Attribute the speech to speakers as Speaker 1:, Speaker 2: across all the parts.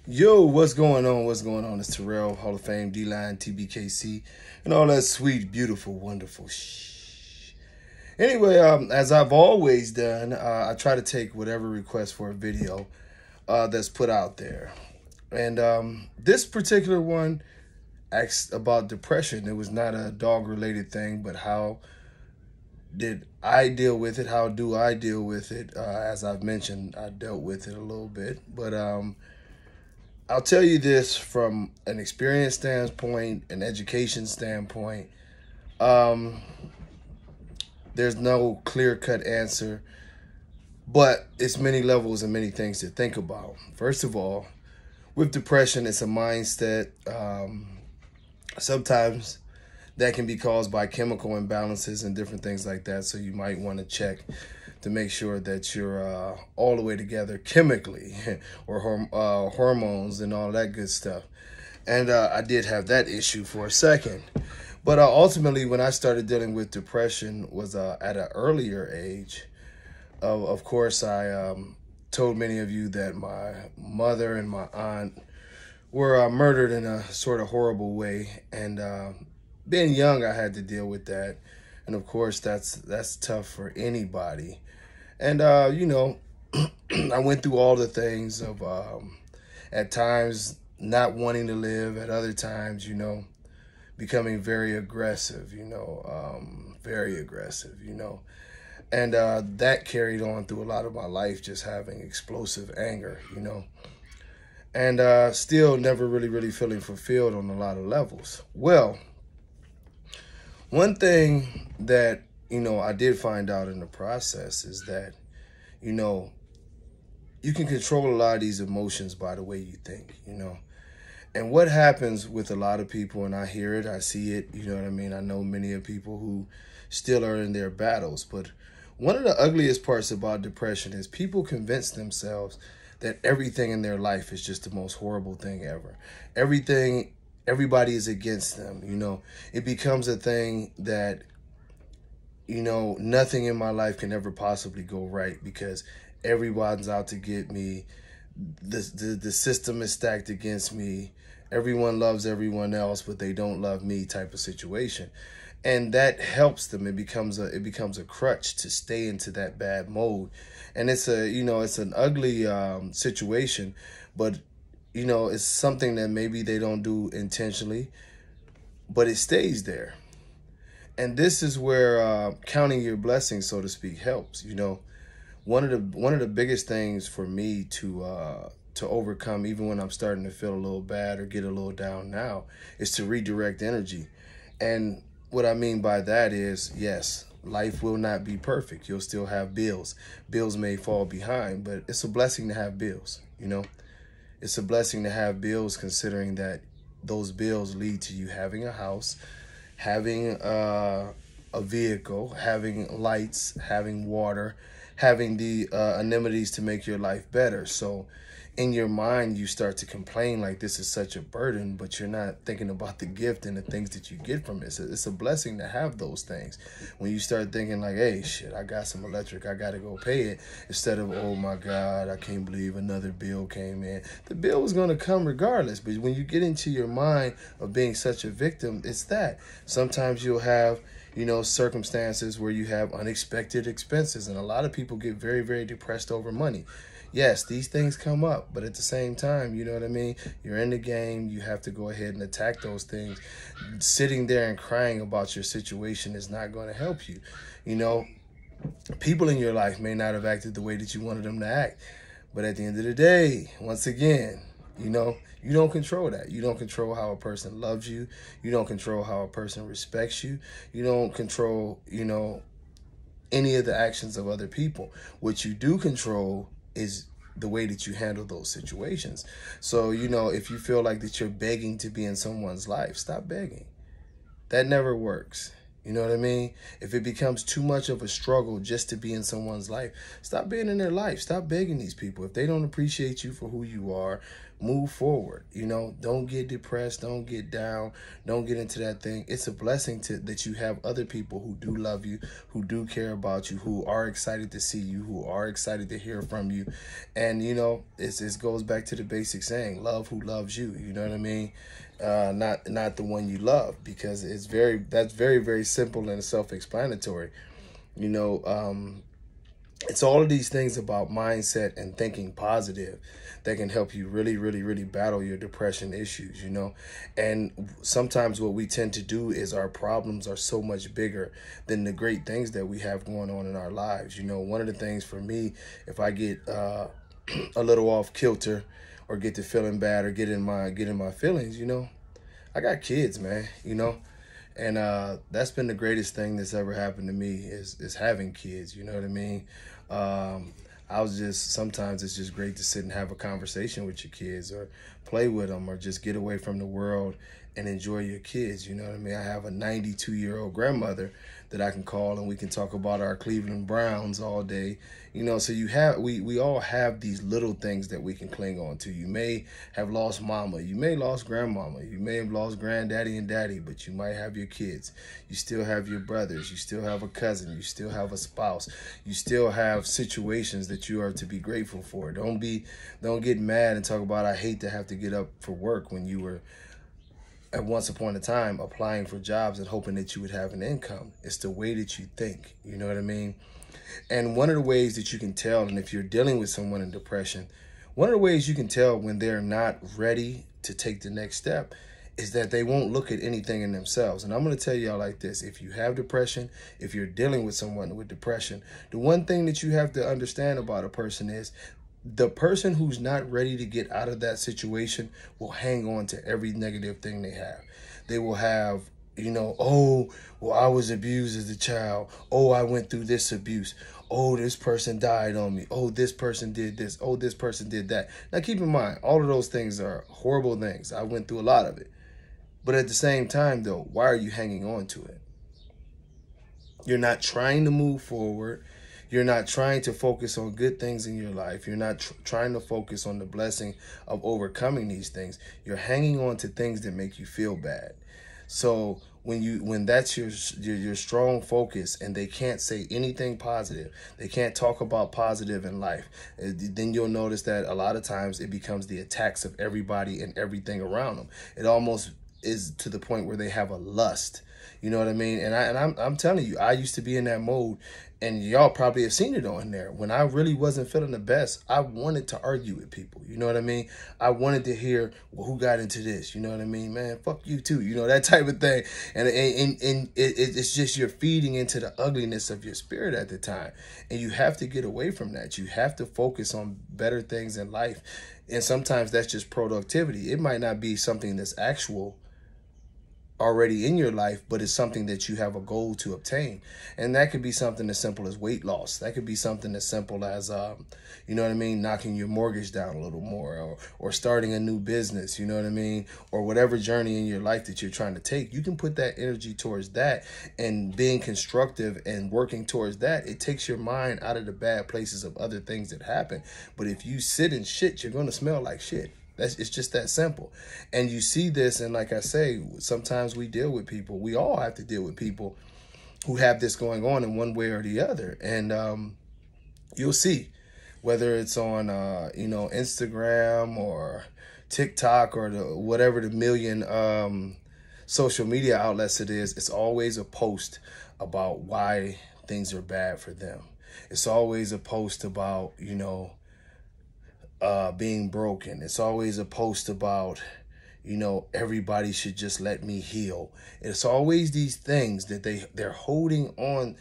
Speaker 1: Yo, what's going on? What's going on? It's Terrell, Hall of Fame, D-Line, tbkc, and all that sweet, beautiful, wonderful shh. Anyway, as I've always done, I try to take whatever request for a video that's put out there. And this particular one asked about depression. It was not a dog-related thing, but how did I deal with it? How do I deal with it? As I've mentioned, I dealt with it a little bit, but I'll tell you this from an experience standpoint, an education standpoint. There's no clear-cut answer, but it's many levels and many things to think about. First of all, with depression, it's a mindset. Sometimes that can be caused by chemical imbalances and different things like that. So you might want to check to make sure that you're all the way together chemically or hormones and all that good stuff. And I did have that issue for a second. But ultimately, when I started dealing with depression was at an earlier age. Of course, I told many of you that my mother and my aunt were murdered in a sort of horrible way. And being young, I had to deal with that. And of course, that's tough for anybody. And, you know, I went through all the things of at times not wanting to live, at other times, you know, becoming very aggressive, very aggressive, And that carried on through a lot of my life, just having explosive anger, And still never really feeling fulfilled on a lot of levels. Well, one thing that, I did find out in the process is that, you can control a lot of these emotions by the way you think, And what happens with a lot of people, and I hear it, I see it, you know what I mean? I know many of people who still are in their battles, but one of the ugliest parts about depression is people convince themselves that everything in their life is just the most horrible thing ever. Everybody is against them, It becomes a thing that, nothing in my life can ever possibly go right because everyone's out to get me. The system is stacked against me. Everyone loves everyone else, but they don't love me type of situation. And that helps them. It becomes a crutch to stay into that bad mode. And it's an ugly situation, but it's something that maybe they don't do intentionally, but it stays there. And this is where counting your blessings, so to speak, helps. One of the biggest things for me to overcome, even when I'm starting to feel a little bad or get a little down now, is to redirect energy. And what I mean by that is, yes, life will not be perfect. You'll still have bills. Bills may fall behind, but it's a blessing to have bills, It's a blessing to have bills, considering that those bills lead to you having a house, having a vehicle, having lights, having water, having the amenities to make your life better. So in your mind, you start to complain like this is such a burden, but you're not thinking about the gift and the things that you get from it. So it's a blessing to have those things. When you start thinking like, hey, shit, I got some electric, I got to go pay it, instead of, oh my God, I can't believe another bill came in. The bill was going to come regardless. But when you get into your mind of being such a victim, it's that. Sometimes you'll have circumstances where you have unexpected expenses, and a lot of people get very depressed over money. Yes, these things come up, but at the same time, you know what I mean? You're in the game. You have to go ahead and attack those things. Sitting there and crying about your situation is not going to help you. People in your life may not have acted the way that you wanted them to act, but at the end of the day, once again, you don't control that. You don't control how a person loves you. You don't control how a person respects you. You don't control, any of the actions of other people. What you do control is the way that you handle those situations. So, if you feel like that you're begging to be in someone's life, stop begging. That never works. You know what I mean? If it becomes too much of a struggle just to be in someone's life, stop being in their life. Stop begging these people. If they don't appreciate you for who you are, move forward. You know, don't get depressed. Don't get down. Don't get into that thing. It's a blessing that you have other people who do love you, who do care about you, who are excited to see you, who are excited to hear from you. And, you know, it goes back to the basic saying, love who loves you. You know what I mean? Not the one you love, because that's very, very simple and self-explanatory. You know, it's all of these things about mindset and thinking positive that can help you really, really, really battle your depression issues, you know. And sometimes what we tend to do is our problems are so much bigger than the great things that we have going on in our lives. You know, one of the things for me, if I get a little off kilter or get to feeling bad or get in my feelings, you know, I got kids, man, you know. And that's been the greatest thing that's ever happened to me is having kids, you know what I mean? Sometimes it's just great to sit and have a conversation with your kids or play with them or just get away from the world and enjoy your kids, you know what I mean? I have a 92-year-old grandmother that I can call and we can talk about our Cleveland Browns all day, you know. So we all have these little things that we can cling on to. You may have lost mama, you may lost grandmama, you may have lost granddaddy and daddy, but you might have your kids. You still have your brothers, you still have a cousin, you still have a spouse, you still have situations that you are to be grateful for. Don't get mad and talk about I hate to have to get up for work when you were at once upon a time applying for jobs and hoping that you would have an income. It's the way that you think, you know what I mean? And one of the ways that you can tell, and if you're dealing with someone in depression, one of the ways you can tell when they're not ready to take the next step is that they won't look at anything in themselves. And I'm going to tell y'all like this: if you have depression, if you're dealing with someone with depression, the one thing that you have to understand about a person is the person who's not ready to get out of that situation will hang on to every negative thing they have. They will have, you know, oh, well, I was abused as a child. Oh, I went through this abuse. Oh, this person died on me. Oh, this person did this. Oh, this person did that. Now, keep in mind, all of those things are horrible things. I went through a lot of it. But at the same time, though, why are you hanging on to it? You're not trying to move forward. You're not trying to focus on good things in your life. You're not trying to focus on the blessing of overcoming these things. You're hanging on to things that make you feel bad. So when that's your strong focus and they can't say anything positive, they can't talk about positive in life, then you'll notice that a lot of times it becomes the attacks of everybody and everything around them. It almost is to the point where they have a lust. You know what I mean? And I'm telling you, I used to be in that mode, and y'all probably have seen it on there. When I really wasn't feeling the best, I wanted to argue with people. You know what I mean? I wanted to hear, well, who got into this? You know what I mean? Man, fuck you too. You know, that type of thing. And it's just you're feeding into the ugliness of your spirit at the time. And you have to get away from that. You have to focus on better things in life. And sometimes that's just productivity. It might not be something that's actual already in your life, but it's something that you have a goal to obtain. And that could be something as simple as weight loss. That could be something as simple as, you know what I mean, knocking your mortgage down a little more, or starting a new business, you know what I mean, or whatever journey in your life that you're trying to take. You can put that energy towards that, and being constructive and working towards that, it takes your mind out of the bad places of other things that happen. But if you sit in shit, you're going to smell like shit. It's just that simple. And you see this, and like I say, sometimes we deal with people. We all have to deal with people who have this going on in one way or the other. And you'll see, whether it's on, you know, Instagram or TikTok or whatever the million social media outlets it is, it's always a post about why things are bad for them. It's always a post about, you know, being broken. It's always a post about, you know, everybody should just let me heal. It's always these things that they're holding on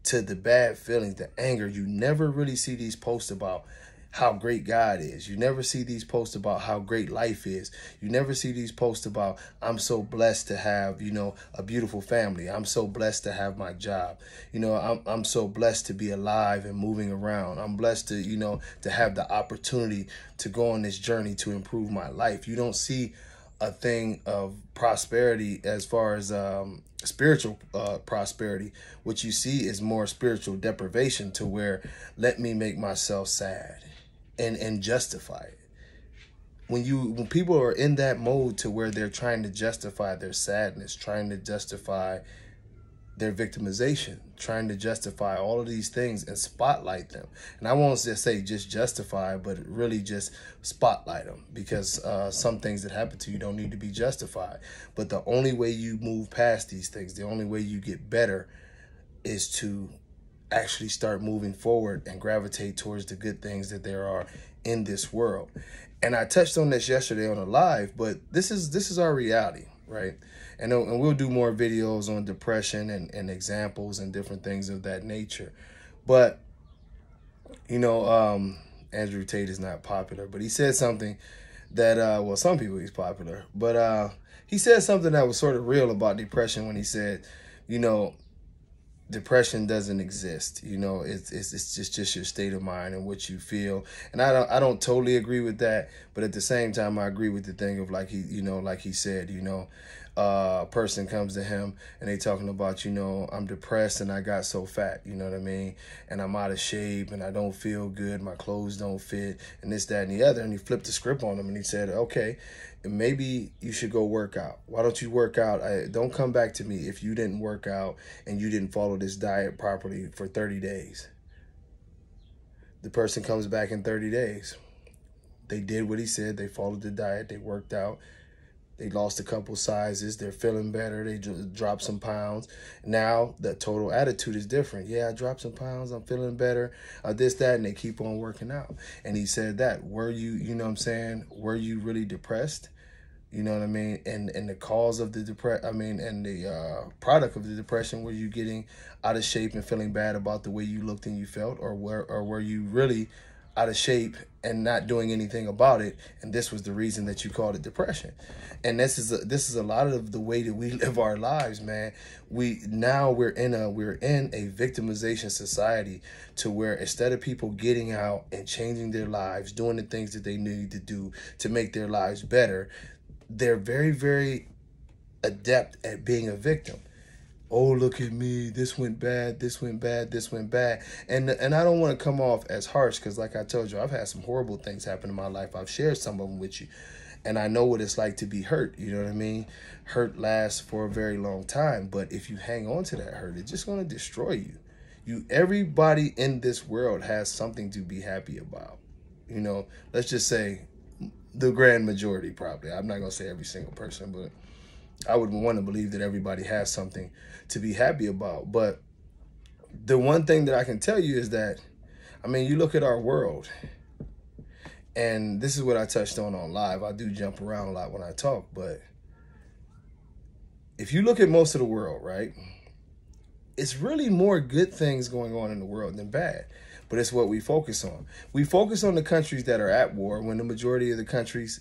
Speaker 1: to, the bad feelings, the anger. You never really see these posts about how great God is. You never see these posts about how great life is. You never see these posts about, I'm so blessed to have, you know, a beautiful family. I'm so blessed to have my job. You know, I'm so blessed to be alive and moving around. I'm blessed to, you know, to have the opportunity to go on this journey to improve my life. You don't see a thing of prosperity as far as spiritual prosperity. What you see is more spiritual deprivation, to where let me make myself sad and justify it. When people are in that mode to where they're trying to justify their sadness, trying to justify their victimization, trying to justify all of these things and spotlight them. And I won't just say just justify, but really just spotlight them, because some things that happen to you don't need to be justified. But the only way you move past these things, the only way you get better, is to actually start moving forward and gravitate towards the good things that there are in this world. And I touched on this yesterday on a live, but this is our reality, right? And we'll do more videos on depression and examples and different things of that nature. But, you know, Andrew Tate is not popular, but he said something that, well, some people he's popular, but he said something that was sort of real about depression when he said, you know, depression doesn't exist. You know, it's just your state of mind and what you feel. And I don't totally agree with that, but at the same time, I agree with the thing of, like he said, you know, a person comes to him and they talking about, you know, I'm depressed and I got so fat, you know what I mean? And I'm out of shape and I don't feel good. My clothes don't fit and this, that, and the other. And he flipped the script on him and he said, okay, maybe you should go work out. Why don't you work out? Don't come back to me if you didn't work out and you didn't follow this diet properly for 30 days. The person comes back in 30 days. They did what he said. They followed the diet. They worked out. They lost a couple sizes. They're feeling better. They dropped some pounds. Now the total attitude is different. Yeah, I dropped some pounds. I'm feeling better. This, that, and they keep on working out. And he said that, were you, you know what I'm saying, were you really depressed? You know what I mean? And the cause of the and the product of the depression, were you getting out of shape and feeling bad about the way you looked and you felt? Or were you really out of shape and not doing anything about it, and this was the reason that you called it depression? And this is a lot of the way that we live our lives, man. We're in a victimization society, to where instead of people getting out and changing their lives, doing the things that they need to do to make their lives better, they're very, very adept at being a victim. Oh, look at me, this went bad, this went bad, this went bad. And I don't want to come off as harsh, because like I told you, I've had some horrible things happen in my life. I've shared some of them with you. And I know what it's like to be hurt, you know what I mean? Hurt lasts for a very long time, but if you hang on to that hurt, it's just going to destroy you. Everybody in this world has something to be happy about. You know, let's just say the grand majority, probably. I'm not going to say every single person, but I would want to believe that everybody has something to be happy about. But the one thing that I can tell you is that, I mean, you look at our world, and this is what I touched on live. I do jump around a lot when I talk, but if you look at most of the world, right, it's really more good things going on in the world than bad. But it's what we focus on. We focus on the countries that are at war when the majority of the countries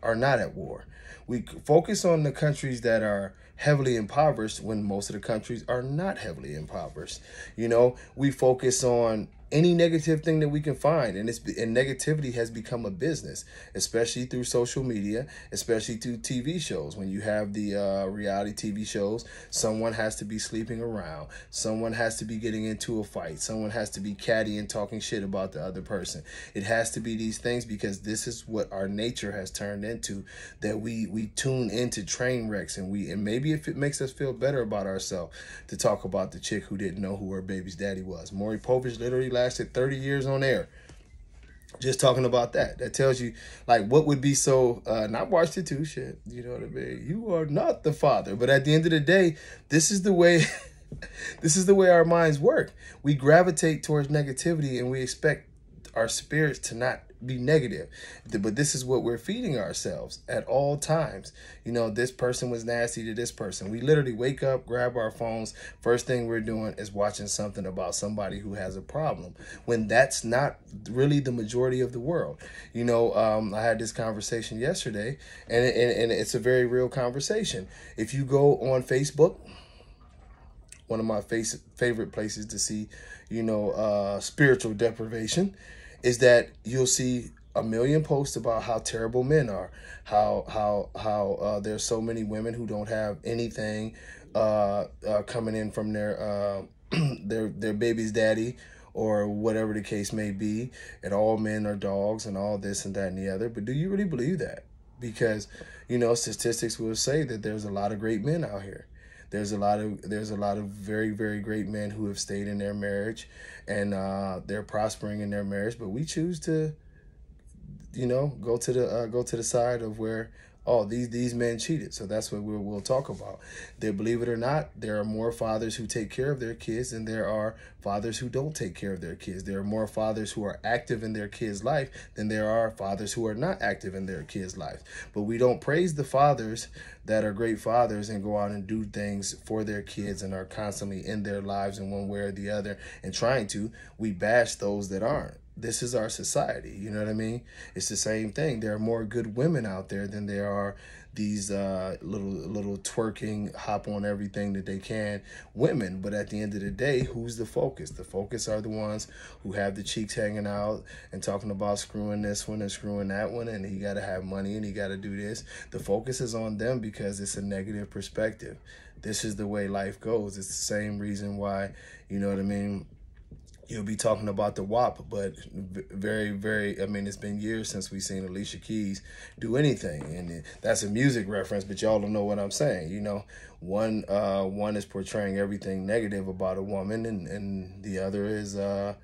Speaker 1: are not at war. We focus on the countries that are heavily impoverished when most of the countries are not heavily impoverished. You know, we focus on any negative thing that we can find, and negativity has become a business, especially through social media, especially through TV shows. When you have the reality TV shows, someone has to be sleeping around, someone has to be getting into a fight, someone has to be catty and talking shit about the other person. It has to be these things, because this is what our nature has turned into, that we tune into train wrecks, and maybe if it makes us feel better about ourselves to talk about the chick who didn't know who her baby's daddy was. Maury Povich literally lasted 30 years on air just talking about that. That tells you, like, what would be so, and I watched it too, shit, you know what I mean? You are not the father. But at the end of the day, this is the way, this is the way our minds work. We gravitate towards negativity, and we expect our spirits to not be negative. But this is what we're feeding ourselves at all times. You know, this person was nasty to this person. We literally wake up, grab our phones. First thing we're doing is watching something about somebody who has a problem, when that's not really the majority of the world. You know, I had this conversation yesterday, and it's a very real conversation. If you go on Facebook, one of my favorite places to see, you know, spiritual deprivation, is that you'll see a million posts about how terrible men are, how there's so many women who don't have anything coming in from their their baby's daddy, or whatever the case may be, and all men are dogs and all this and that and the other. But do you really believe that? Because, you know, statistics will say that there's a lot of great men out here. There's a lot of very, very great men who have stayed in their marriage, and they're prospering in their marriage. But we choose to, you know, go to the side of where, oh, these men cheated. So that's what we'll talk about. Believe it or not, there are more fathers who take care of their kids than there are fathers who don't take care of their kids. There are more fathers who are active in their kids' life than there are fathers who are not active in their kids' life. But we don't praise the fathers that are great fathers and go out and do things for their kids and are constantly in their lives in one way or the other and trying to. We bash those that aren't. This is our society, you know what I mean? It's the same thing. There are more good women out there than there are these little twerking, hop on everything that they can women. But at the end of the day, who's the focus? The focus are the ones who have the cheeks hanging out and talking about screwing this one and screwing that one, and he got to have money and he got to do this. The focus is on them because it's a negative perspective. This is the way life goes. It's the same reason why, you know what I mean, you'll be talking about the WAP, but very, very, I mean, it's been years since we've seen Alicia Keys do anything. And that's a music reference, but y'all don't know what I'm saying. You know, one is portraying everything negative about a woman, and the other is a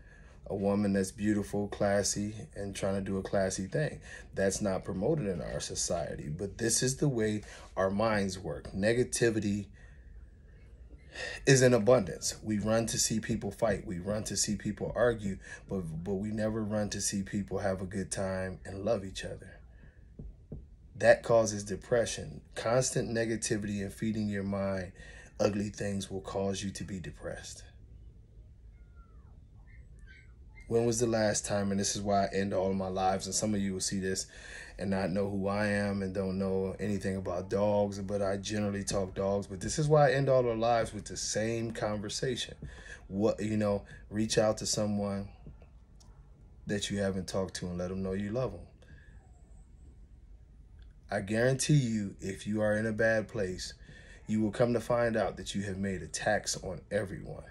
Speaker 1: woman that's beautiful, classy, and trying to do a classy thing. That's not promoted in our society, but this is the way our minds work. Negativity is in abundance. We run to see people fight. We run to see people argue, but we never run to see people have a good time and love each other. That causes depression. Constant negativity and feeding your mind ugly things will cause you to be depressed. When was the last time, and this is why I end all of my lives, and some of you will see this and not know who I am and don't know anything about dogs, but I generally talk dogs. But this is why I end all our lives with the same conversation. What, you know, reach out to someone that you haven't talked to and let them know you love them. I guarantee you, if you are in a bad place, you will come to find out that you have made attacks on everyone.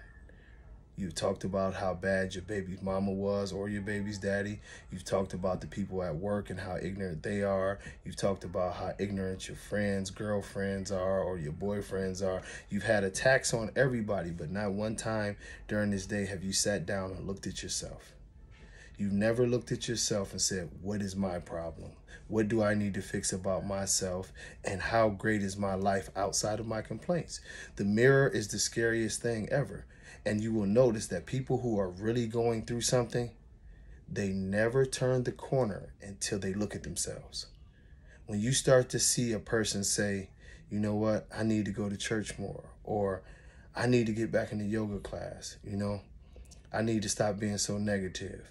Speaker 1: You've talked about how bad your baby's mama was or your baby's daddy. You've talked about the people at work and how ignorant they are. You've talked about how ignorant your friends, girlfriends are, or your boyfriends are. You've had attacks on everybody, but not one time during this day have you sat down and looked at yourself. You've never looked at yourself and said, what is my problem? What do I need to fix about myself? And how great is my life outside of my complaints? The mirror is the scariest thing ever. And you will notice that people who are really going through something, they never turn the corner until they look at themselves. When you start to see a person say, you know what, I need to go to church more, or I need to get back in the yoga class, you know, I need to stop being so negative.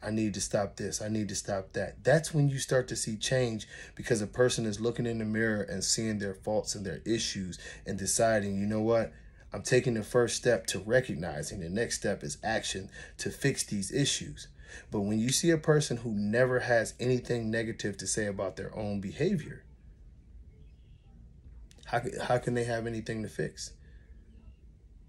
Speaker 1: I need to stop this. I need to stop that. That's when you start to see change, because a person is looking in the mirror and seeing their faults and their issues and deciding, you know what, I'm taking the first step to recognizing. The next step is action to fix these issues. But when you see a person who never has anything negative to say about their own behavior, how can they have anything to fix?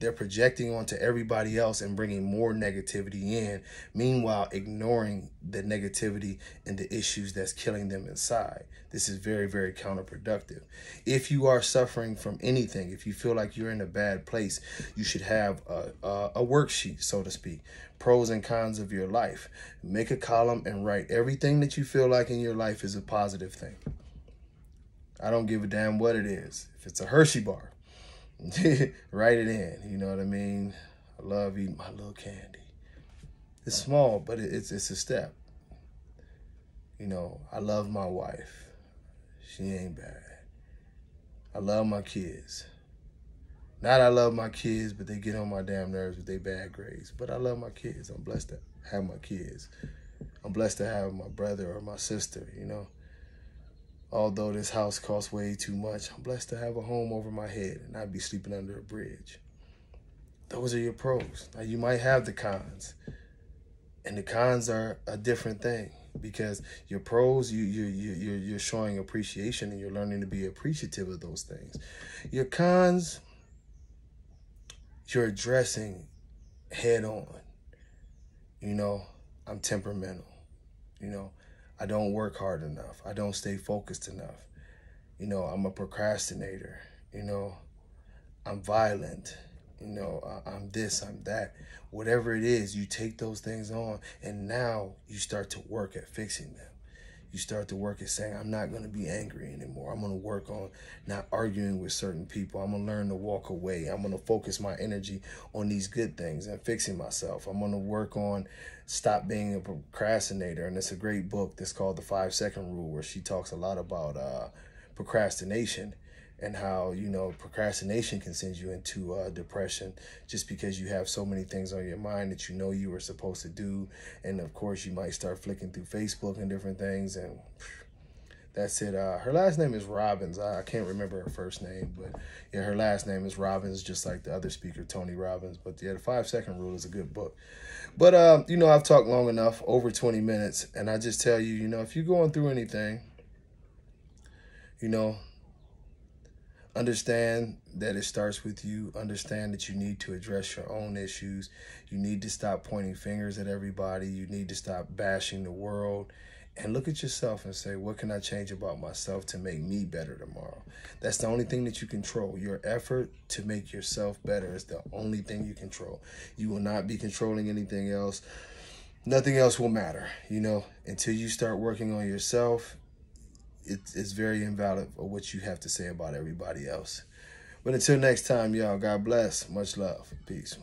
Speaker 1: They're projecting onto everybody else and bringing more negativity in, meanwhile ignoring the negativity and the issues that's killing them inside. This is very, very counterproductive. If you are suffering from anything, if you feel like you're in a bad place, you should have a worksheet, so to speak, pros and cons of your life. Make a column and write everything that you feel like in your life is a positive thing. I don't give a damn what it is. If it's a Hershey bar, write it in, you know what I mean? I love eating my little candy. It's small, but it's a step. You know, I love my wife. She ain't bad. I love my kids. Not I love my kids, but they get on my damn nerves with their bad grades. But I love my kids. I'm blessed to have my kids. I'm blessed to have my brother or my sister, you know. Although this house costs way too much, I'm blessed to have a home over my head and not be sleeping under a bridge. Those are your pros. Now, you might have the cons, and the cons are a different thing. because your pros, you're showing appreciation and you're learning to be appreciative of those things. Your cons, you're addressing head on. You know, I'm temperamental. You know, I don't work hard enough. I don't stay focused enough. You know, I'm a procrastinator. You know, I'm violent. You know, I'm this, I'm that. Whatever it is, you take those things on, and now you start to work at fixing them. You start to work at saying, I'm not going to be angry anymore. I'm going to work on not arguing with certain people. I'm going to learn to walk away. I'm going to focus my energy on these good things and fixing myself. I'm going to work on stop being a procrastinator. And it's a great book that's called The 5-Second Rule, where she talks a lot about procrastination and how, you know, procrastination can send you into depression just because you have so many things on your mind that you know you were supposed to do. And of course, you might start flicking through Facebook and different things, and that's it. Her last name is Robbins. I can't remember her first name, but yeah, her last name is Robbins, just like the other speaker, Tony Robbins. But yeah, The 5-Second Rule is a good book. But, you know, I've talked long enough, over 20 minutes, and I just tell you, you know, if you're going through anything, you know, understand that it starts with you. Understand that you need to address your own issues. You need to stop pointing fingers at everybody. You need to stop bashing the world and look at yourself and say, what can I change about myself to make me better tomorrow? That's the only thing that you control. Your effort to make yourself better is the only thing you control. You will not be controlling anything else. Nothing else will matter, you know, until you start working on yourself. It's very invalid for what you have to say about everybody else. But until next time, y'all, God bless. Much love. Peace.